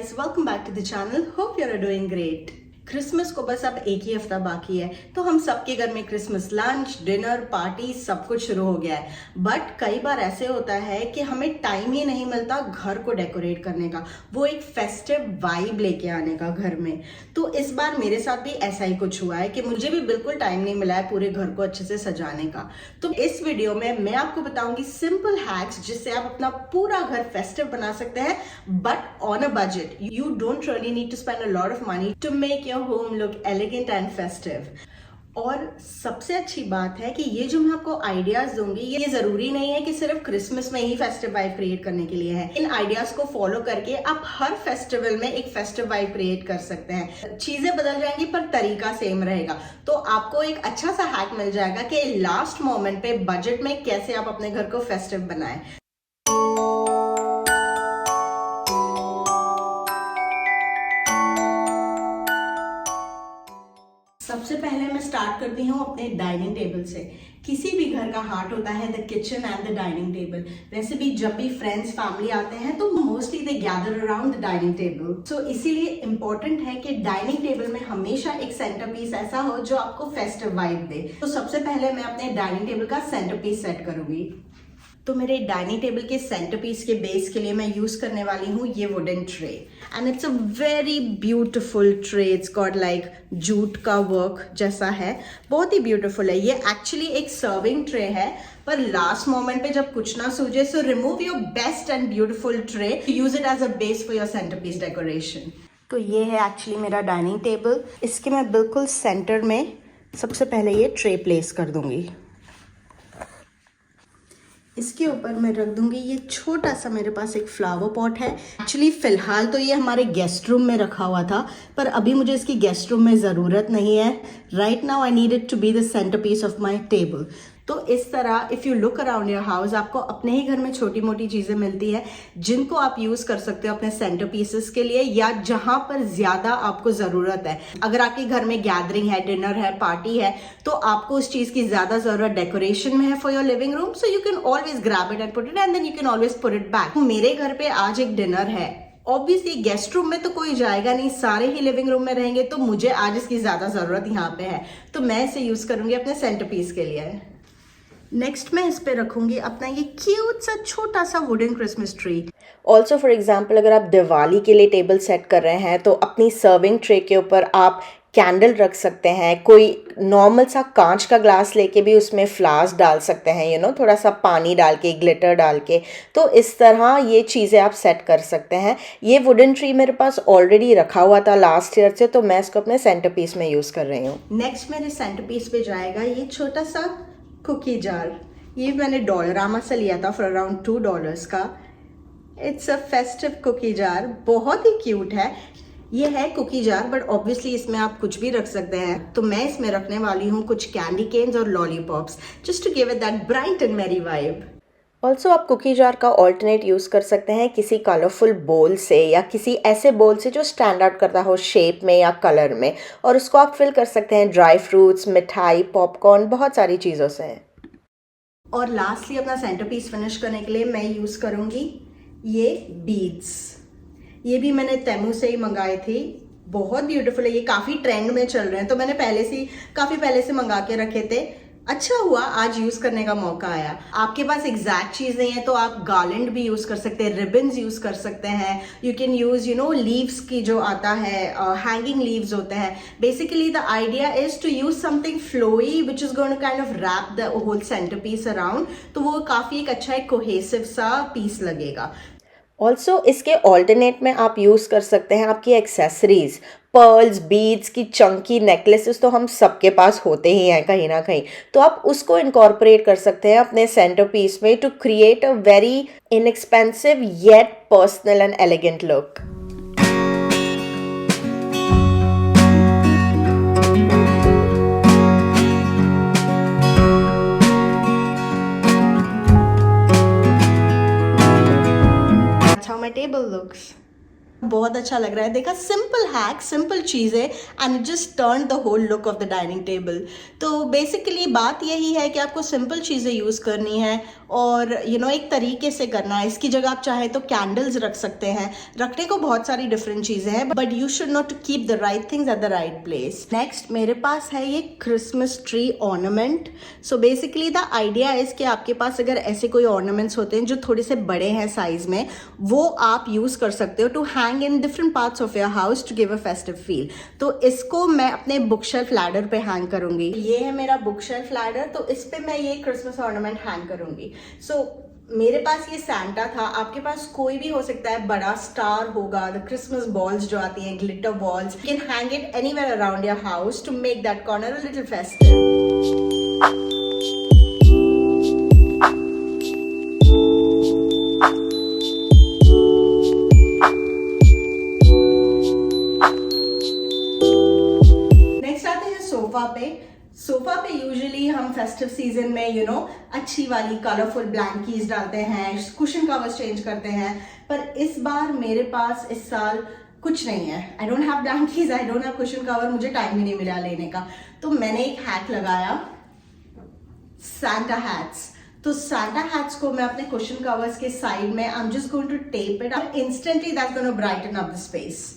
guys, welcome back to the channel. Hope you're doing great. Christmas को बस अब एक ही हफ्ता बाकी है तो हम सबके घर में क्रिसमस लंच, डिनर, पार्टी सब कुछ शुरू हो गया है। बट कई बार ऐसे होता है कि हमें टाइम ही नहीं मिलता घर को डेकोरेट करने का, वो एक फेस्टिव वाइब लेके आने का घर में। तो इस बार मेरे साथ भी ऐसा ही कुछ हुआ है कि मुझे भी बिल्कुल टाइम नहीं मिला है पूरे घर को अच्छे से सजाने का। तो इस वीडियो में मैं आपको बताऊंगी सिंपल हैक्स जिससे आप अपना पूरा घर फेस्टिव बना सकते हैं, but on a budget. You don't really need to spend a lot of money to make your home look elegant and festive. और सबसे अच्छी बात है कि ये जो मैं आपको आइडियाज दूंगी ये जरूरी नहीं है कि सिर्फ क्रिसमस में ही फेस्टिव वाइब क्रिएट करने के लिए है। इन आइडियाज को फॉलो करके आप हर फेस्टिवल में एक फेस्टिव वाइब क्रिएट कर सकते हैं। चीजें बदल जाएंगी पर तरीका सेम रहेगा। तो आपको एक अच्छा सा हैक मिल जाएगा कि लास्ट मोमेंट पे बजट में कैसे आप अपने घर को फेस्टिव बनाएं। सबसे पहले मैं स्टार्ट करती हूँ अपने डाइनिंग टेबल से। किसी भी घर का हार्ट होता है the kitchen and the dining table. वैसे भी जब भी फ्रेंड्स फैमिली आते हैं तो mostly they gather around the dining table. So इसीलिए इम्पोर्टेंट है कि डाइनिंग टेबल में हमेशा एक सेंटर पीस ऐसा हो जो आपको फेस्टिव वाइब दे। तो सबसे पहले मैं अपने डाइनिंग टेबल का सेंटर पीस सेट करूंगी। तो मेरे डाइनिंग टेबल के सेंटर पीस के बेस के लिए मैं यूज करने वाली हूँ ये wooden tray, and it's a very beautiful tray. It's got like jute का वर्क जैसा है, बहुत ही ब्यूटिफुल है। ये एक्चुअली एक सर्विंग ट्रे है, पर लास्ट मोमेंट पे जब कुछ ना सूझे so remove your best and beautiful tray, use it as a base for your centre piece decoration. तो ये है एक्चुअली मेरा डाइनिंग टेबल। इसके मैं बिल्कुल सेंटर में सबसे पहले ये ट्रे प्लेस कर दूंगी। इसके ऊपर मैं रख दूंगी ये छोटा सा, मेरे पास एक फ्लावर पॉट है। एक्चुअली फिलहाल तो ये हमारे गेस्ट रूम में रखा हुआ था, पर अभी मुझे इसकी गेस्ट रूम में ज़रूरत नहीं है। Right now I need it to be the centre piece of my table. तो इस तरह if you look around your house आपको अपने ही घर में छोटी मोटी चीज़ें मिलती है जिनको आप यूज़ कर सकते हो अपने सेंटर पीसेस के लिए, या जहां पर ज़्यादा आपको ज़रूरत है। अगर आपके घर में गैदरिंग है, डिनर है, पार्टी है, तो आपको उस चीज़ की ज़्यादा ज़रूरत डेकोरेशन में है for your living room, so you can always grab it and put it and then you can always put it back. मेरे घर पे आज एक डिनर है, ऑब्वियसली गेस्ट रूम में तो कोई जाएगा नहीं, सारे ही लिविंग रूम में रहेंगे, तो मुझे आज इसकी ज़्यादा ज़रूरत यहाँ पे है, तो मैं इसे यूज़ करूँगी अपने सेंटर पीस के लिए। नेक्स्ट मैं इस पे रखूंगी अपना ये क्यूट सा छोटा सा wooden Christmas tree. Also for example अगर आप दिवाली के लिए टेबल सेट कर रहे हैं तो अपनी सर्विंग ट्रे के ऊपर आप कैंडल रख सकते हैं। कोई नॉर्मल सा कांच का ग्लास लेके भी उसमें फ्लावर्स डाल सकते हैं, यू नो, थोड़ा सा पानी डाल के, ग्लिटर डाल के। तो इस तरह ये चीज़ें आप सेट कर सकते हैं। ये वुडन ट्री मेरे पास ऑलरेडी रखा हुआ था लास्ट ईयर से, तो मैं इसको अपने सेंटर पीस में यूज़ कर रही हूँ। नेक्स्ट मेरे सेंटर पीस पे जाएगा ये छोटा सा कुकी जार। ये मैंने डॉलरामा से लिया था फॉर अराउंड $2 का। It's a festive cookie jar, बहुत ही क्यूट है। ये है कुकी जार, बट ऑब्वियसली इसमें आप कुछ भी रख सकते हैं। तो मैं इसमें रखने वाली हूँ कुछ कैंडी केन्स और lollipops, just to give it that bright and merry vibe. Also आप कुकी जार का ऑल्टरनेट यूज़ कर सकते हैं किसी कलरफुल बोल से, या किसी ऐसे बोल से जो स्टैंड आउट करता हो शेप में या कलर में, और उसको आप फिल कर सकते हैं ड्राई फ्रूट्स, मिठाई, पॉपकॉर्न, बहुत सारी चीज़ों से। और लास्टली अपना सेंटर पीस फिनिश करने के लिए मैं यूज़ करूँगी ये बीड्स। ये भी मैंने तेमू से ही मंगाए थे, बहुत ब्यूटीफुल है। ये काफ़ी ट्रेंड में चल रहे हैं, तो मैंने काफ़ी पहले से मंगा के रखे थे। अच्छा हुआ आज यूज़ करने का मौका आया। आपके पास एग्जैक्ट चीज़ नहीं है तो आप गार्लैंड भी यूज़ कर सकते हैं, रिबन्स यूज़ कर सकते हैं। यू कैन यूज़ लीव्स की जो आता है, हैंगिंग लीव्स होते हैं। Basically the idea is to use something flowy which is going to kind of wrap the whole centre piece around, तो वो काफ़ी एक अच्छा एक कोहेसिव सा पीस लगेगा। ऑल्सो इसके ऑल्टरनेट में आप यूज़ कर सकते हैं आपकी एक्सेसरीज, पर्ल्स, बीड्स की चंकी नेकलेसेस तो हम सबके पास होते ही हैं कहीं ना कहीं, तो आप उसको इनकॉर्पोरेट कर सकते हैं अपने सेंटर पीस में to create a very inexpensive yet personal and elegant look. Table looks बहुत अच्छा लग रहा है। देखा, सिंपल हैक, सिंपल चीज़ें, and it just turn the whole look of the dining table. तो बेसिकली बात यही है कि आपको सिंपल चीज़ें यूज़ करनी है और एक तरीके से करना है। इसकी जगह आप चाहे तो कैंडल्स रख सकते हैं, रखने को बहुत सारी डिफरेंट चीज़ें हैं, but you should not keep the right things at the right place. Next मेरे पास है ये Christmas tree ornament. So basically the idea is कि आपके पास अगर ऐसे कोई ऑर्नामेंट्स होते हैं जो थोड़े से बड़े हैं साइज में, वो आप यूज़ कर सकते हो to hang in different parts of your house to give a festive feel. तो इसको मैं अपने बुक शेल्फ लैडर पे हैंग करूंगी। ये है मेरा बुक शेल्फ लैडर, तो इस पे मैं ये क्रिसमस ऑर्नामेंट हैंग करूंगी। सो मेरे पास ये सैंटा था, आपके पास कोई भी हो सकता है, बड़ा स्टार होगा, द क्रिसमस बॉल्स जो आती हैं, glitter balls, you can hang it anywhere around your house to make that corner a little festive. Sofa पे यूजुअली हम फेस्टिव सीजन में अच्छी वाली कलरफुल ब्लैंकीज डालते हैं, कुशन कवर्स चेंज करते हैं, पर इस बार मेरे पास इस साल कुछ नहीं है। I don't have blankies, I don't have cushion cover, मुझे टाइम ही नहीं मिला लेने का। तो मैंने एक हैक लगाया, सैंटा हैट्स। तो सैंटा हैट्स को मैं अपने कुशन कवर्स के साइड में I am just going to tape it up, instantly that's gonna brighten up the space.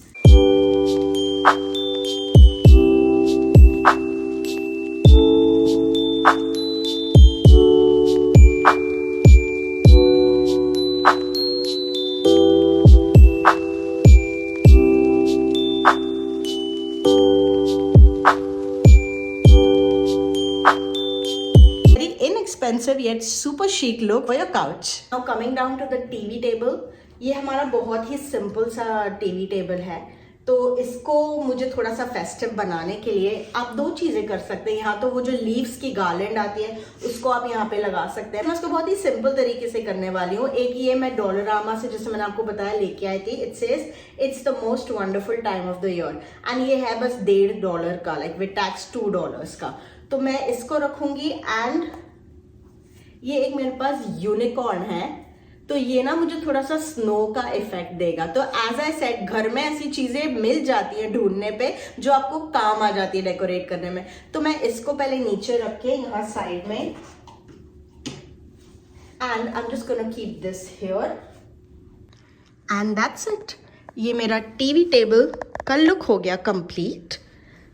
Expensive yet super chic look for your couch. Now coming down to the TV table, ये हमारा बहुत ही simple सा TV table है। तो इसको मुझे थोड़ा सा फेस्टिव बनाने के लिए आप दो चीज़ें कर सकते हैं। यहाँ तो वो जो लीव्स की गार्लैंड आती है उसको आप यहाँ पे लगा सकते हैं। मैं उसको बहुत ही सिंपल तरीके से करने वाली हूँ। एक ये मैं डॉलरामा से, जैसे मैंने आपको बताया, लेके आई थी। It says it's the most wonderful time of the year, and ये है बस $1.5 का, लाइक विद टैक्स $2 का। तो मैं इसको रखूंगी। एंड ये एक मेरे पास यूनिकॉर्न है, तो ये ना मुझे थोड़ा सा स्नो का इफेक्ट देगा। तो एज आई सेड, घर में ऐसी चीजें मिल जाती हैं ढूंढने पे जो आपको काम आ जाती है डेकोरेट करने में। तो मैं इसको पहले नीचे रख के यहाँ साइड में, and I am just gonna keep this here, and that's it. ये मेरा टीवी टेबल का लुक हो गया कंप्लीट।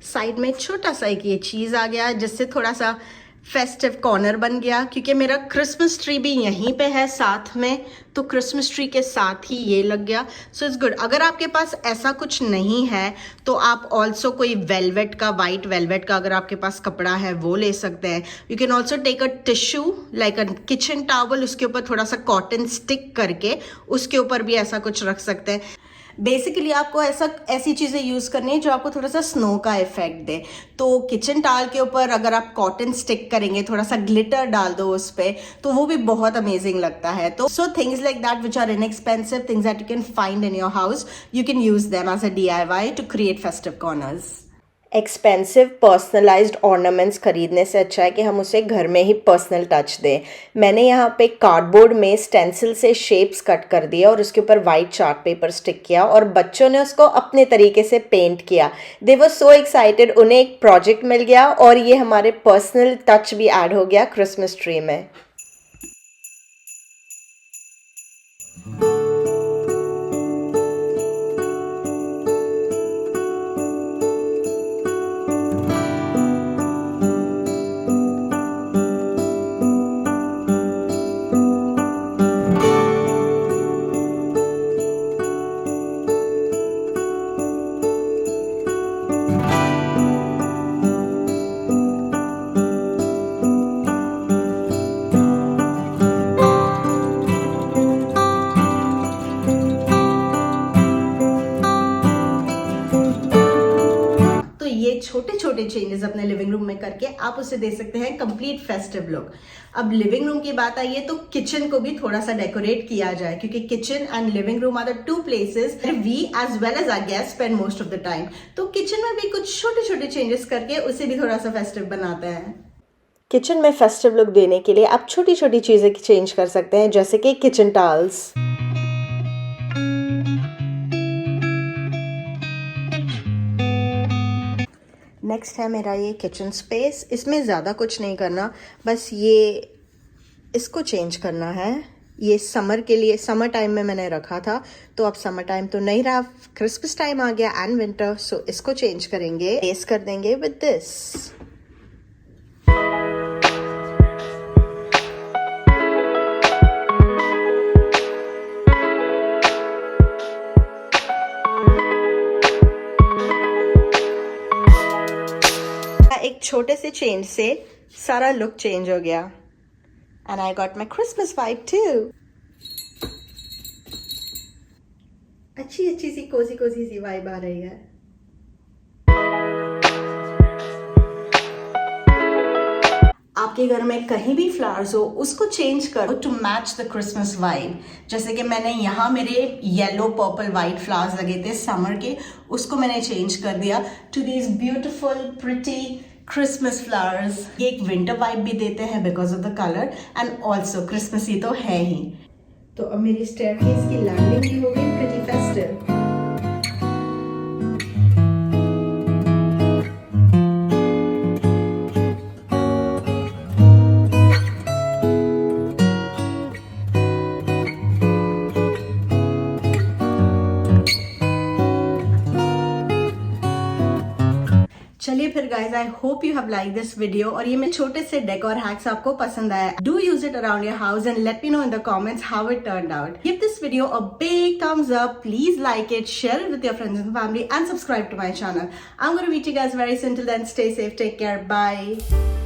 साइड में छोटा सा एक ये चीज आ गया जिससे थोड़ा सा फेस्टिव कॉर्नर बन गया, क्योंकि मेरा क्रिसमस ट्री भी यहीं पे है साथ में, तो क्रिसमस ट्री के साथ ही ये लग गया। So it's good. अगर आपके पास ऐसा कुछ नहीं है तो आप ऑल्सो कोई वेलवेट का, वाइट वेलवेट का अगर आपके पास कपड़ा है वो ले सकते हैं। You can also take a tissue like a kitchen towel, उसके ऊपर थोड़ा सा कॉटन स्टिक करके उसके ऊपर भी ऐसा कुछ रख सकते हैं। बेसिकली आपको ऐसी चीज़ें यूज़ करनी है जो आपको थोड़ा सा स्नो का इफेक्ट दे। तो किचन टॉवल के ऊपर अगर आप कॉटन स्टिक करेंगे, थोड़ा सा ग्लिटर डाल दो उस पर, तो वो भी बहुत अमेजिंग लगता है। तो so things like that which are inexpensive, things that you can find in your house, you can use them as a DIY to create festive corners. Expensive personalised ornaments खरीदने से अच्छा है कि हम उसे घर में ही पर्सनल टच दें। मैंने यहाँ पे कार्डबोर्ड में स्टेंसिल से शेप्स कट कर दिया और उसके ऊपर वाइट चार्ट पेपर स्टिक किया, और बच्चों ने उसको अपने तरीके से पेंट किया। दे वर सो एक्साइटेड, उन्हें एक प्रोजेक्ट मिल गया और ये हमारे पर्सनल टच भी ऐड हो गया क्रिसमस ट्री में। छोटे छोटे चेंजेस अपने लिविंग रूम में करके आप उसे दे सकते हैं कंप्लीट फेस्टिव लुक। अब लिविंग रूम की बात आई है तो किचन को भी थोड़ा सा डेकोरेट किया जाए, क्योंकि kitchen and living room are the two places we as well as our guest spend most of the time. तो किचन में भी कुछ छोटे छोटे चेंजेस करके उसे भी थोड़ा सा फेस्टिव बनाते हैं। किचन में फेस्टिव लुक देने के लिए आप छोटी छोटी चीजें चेंज कर सकते हैं, जैसे कि किचन टॉवल्स। नेक्स्ट है मेरा ये किचन स्पेस। इसमें ज़्यादा कुछ नहीं करना, बस ये इसको चेंज करना है। ये समर के लिए, समर टाइम में मैंने रखा था, तो अब समर टाइम तो नहीं रहा, क्रिसमस टाइम आ गया एंड विंटर, सो इसको चेंज करेंगे, लेस कर देंगे विद दिस। एक छोटे से चेंज से सारा लुक चेंज हो गया and I got my Christmas vibe too. अच्छी अच्छी सी कोजी कोजी सी वाइब आ रही है। आपके घर में कहीं भी फ्लावर्स हो, उसको चेंज करो to match the Christmas vibe. जैसे कि मैंने यहाँ मेरे येलो पर्पल वाइट फ्लावर्स लगे थे समर के, उसको मैंने चेंज कर दिया to these beautiful pretty Christmas flowers. ये एक विंटर वाइब भी देते हैं because of the colour and also Christmassy तो है ही। तो अब मेरी स्टेयरकेस की लैंडिंग भी हो गई प्रिटी फेस्टिव। चलिए फिर guys, I hope you have like this video और ये मेरे छोटे से डेकोर हैक्स आपको पसंद आया। Do use it around your house and let me know in the comments how it turned out. Give this video a big thumbs up, please like it, share it with your friends and family and subscribe to my channel. I'm going to meet you guys very soon. Till then, stay safe, take care, bye.